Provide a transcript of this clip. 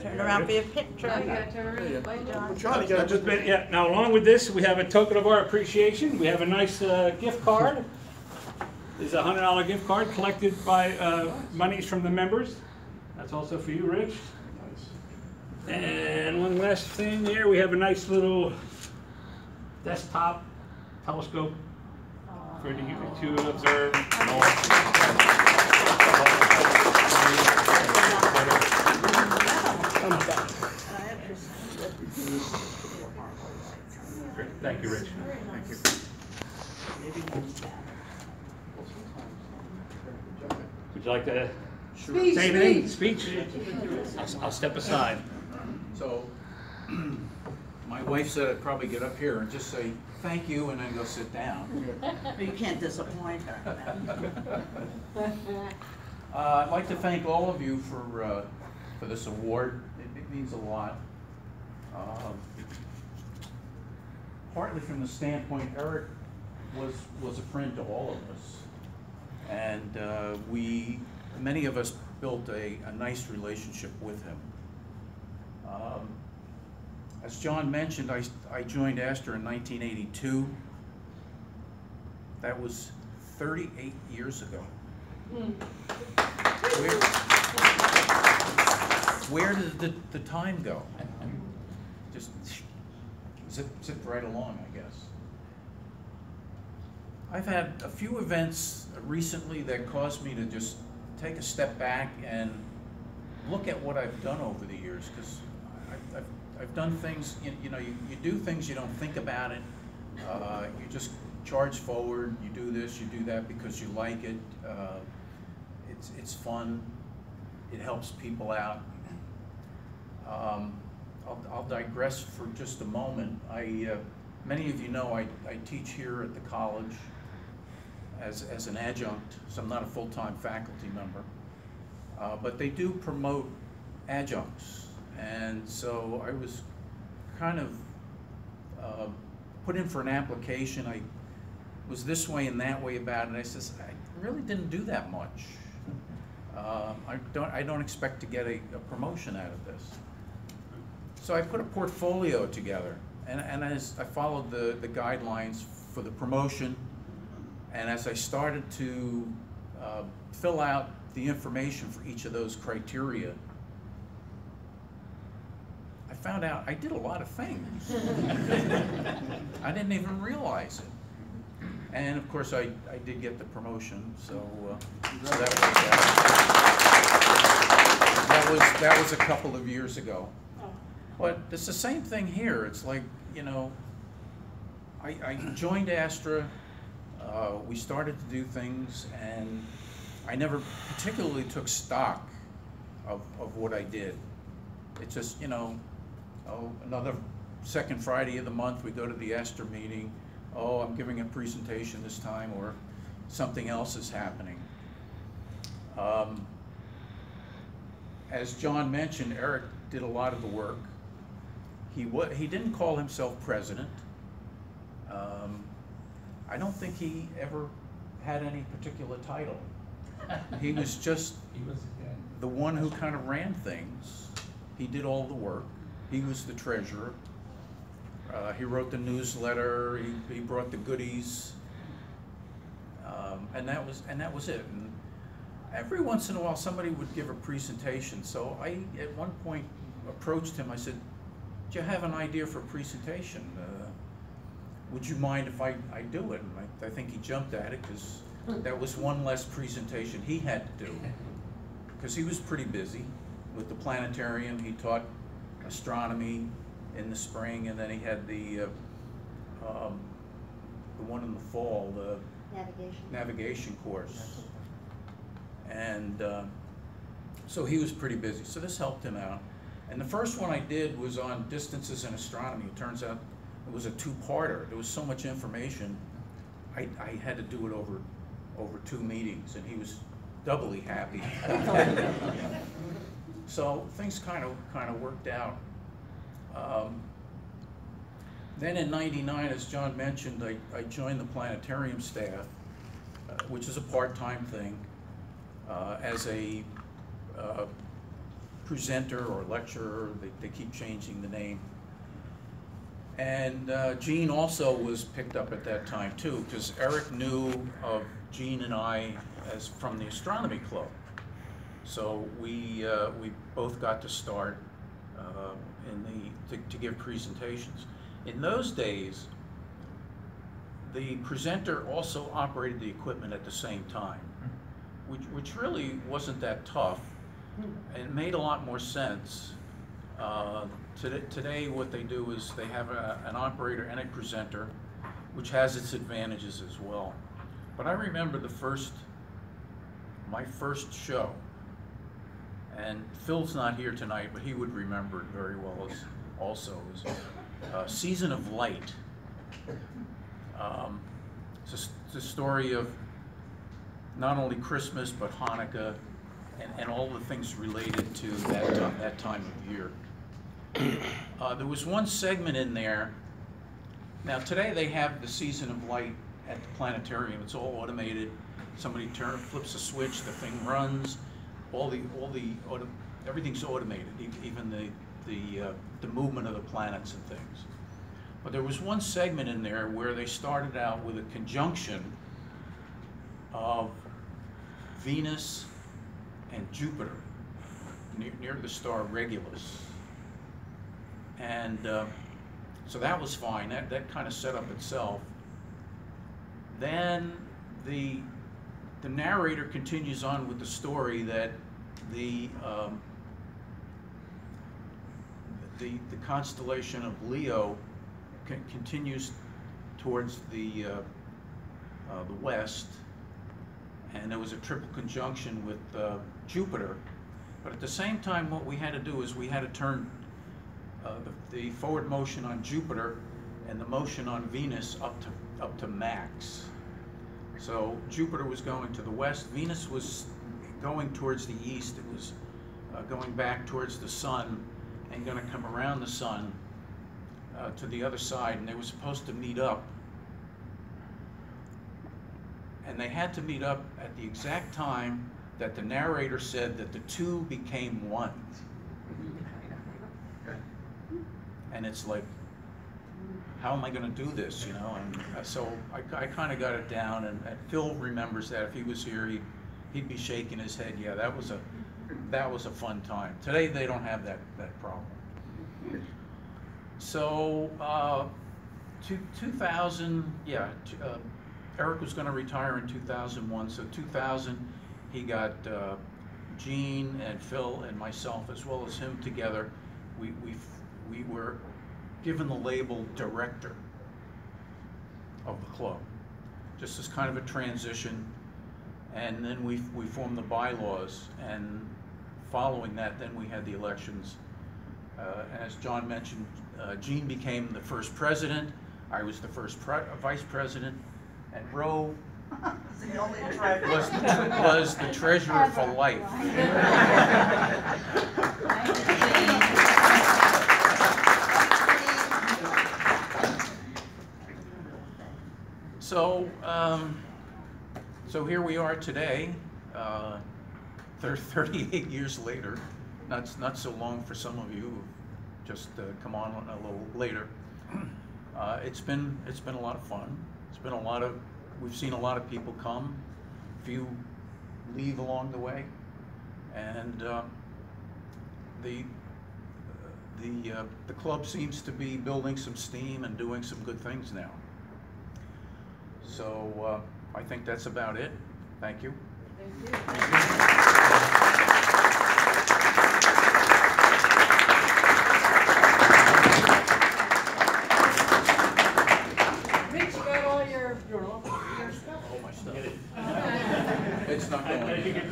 Turn around for your picture. Charlie, got just Yeah. Now, along with this, we have a token of our appreciation. We have a nice gift card. This is a $100 gift card collected by monies from the members. That's also for you, Rich. And one last thing here, we have a nice little desktop telescope for you to observe. Thank you, Rich. Thank you. Would you like to say anything? Speech? I'll step aside. So, my wife said I'd probably get up here and just say thank you and then go sit down. But you can't disappoint her. I'd like to thank all of you for this award. It means a lot. Partly from the standpoint, Eric was a friend to all of us, and many of us built a nice relationship with him. As John mentioned, I joined Astor in 1982. That was 38 years ago. Where did the time go? Just zipped right along, I guess. I've had a few events recently that caused me to just take a step back and look at what I've done over the years, because I've done things, you do things, you don't think about it, you just charge forward, you do this, you do that because you like it, it's fun, it helps people out. I'll digress for just a moment. Many of you know I teach here at the college as an adjunct, so I'm not a full-time faculty member, but they do promote adjuncts. And so I was kind of put in for an application. I was this way and that way about it. And I says, I really didn't do that much. I don't expect to get a promotion out of this. So I put a portfolio together, and as I followed the guidelines for the promotion, and as I started to fill out the information for each of those criteria, I found out I did a lot of things. I didn't even realize it. And of course I did get the promotion, so that was a couple of years ago. But it's the same thing here. It's like, I joined Astra, we started to do things, and I never particularly took stock of what I did. It's just, another second Friday of the month, we go to the Astor meeting. Oh, I'm giving a presentation this time, or something else is happening. As John mentioned, Eric did a lot of the work. He didn't call himself president. I don't think he ever had any particular title. He was just the one who kind of ran things. He did all the work. He was the treasurer. He wrote the newsletter. He brought the goodies, and that was it. And every once in a while, somebody would give a presentation. So I, at one point, approached him. I said, "Do you have an idea for a presentation? Would you mind if I do it?" And I think he jumped at it because that was one less presentation he had to do, because he was pretty busy with the planetarium. He taught astronomy in the spring, and then he had the one in the fall, the navigation course. And so he was pretty busy. So this helped him out. And the first one I did was on distances in astronomy. It turns out it was a two-parter. There was so much information, I had to do it over 2 meetings, and he was doubly happy. So things kind of worked out. Then in '99, as John mentioned, I joined the planetarium staff, which is a part-time thing, as a presenter or lecturer. They keep changing the name. And Gene also was picked up at that time too, because Eric knew of Gene and I as from the astronomy club. So we both got to start to give presentations. In those days, the presenter also operated the equipment at the same time, which really wasn't that tough, and made a lot more sense. Today what they do is they have an operator and a presenter, which has its advantages as well. But I remember my first show, and Phil's not here tonight, but he would remember it very well also, is Season of Light. It's a story of not only Christmas, but Hanukkah, and all the things related to that time of year. There was one segment in there. Now today they have the Season of Light at the planetarium. It's all automated. Somebody flips a switch, the thing runs. Everything's automated, even the movement of the planets and things. But there was one segment in there where they started out with a conjunction of Venus and Jupiter near the star Regulus. And so that was fine. That kind of set up itself. Then the narrator continues on with the story that the constellation of Leo continues towards the west, and there was a triple conjunction with Jupiter. But at the same time, what we had to do is we had to turn the forward motion on Jupiter and the motion on Venus up to max. So Jupiter was going to the west, Venus was going towards the east. It was going back towards the sun and going to come around the sun to the other side, and they were supposed to meet up. And they had to meet up at the exact time that the narrator said that the two became one. And it's like, how am I going to do this, you know? And so I kind of got it down, and Phil remembers that. If he was here, he'd be shaking his head. Yeah, that was a fun time. Today they don't have that problem. So 2000, yeah, Eric was going to retire in 2001. So 2000, he got Gene and Phil and myself, as well as him, together. We were given the label director of the club, just as kind of a transition. And then we formed the bylaws, and following that, then we had the elections. And as John mentioned, Gene became the first president, I was the first vice president, and Ro was the treasurer for life. So here we are today, 38 years later. Not so long for some of you who just come on a little later. It's been a lot of fun. It's been we've seen a lot of people come, a few leave along the way, and the club seems to be building some steam and doing some good things now. So I think that's about it. Thank you. Thank you. All my stuff. It's not going.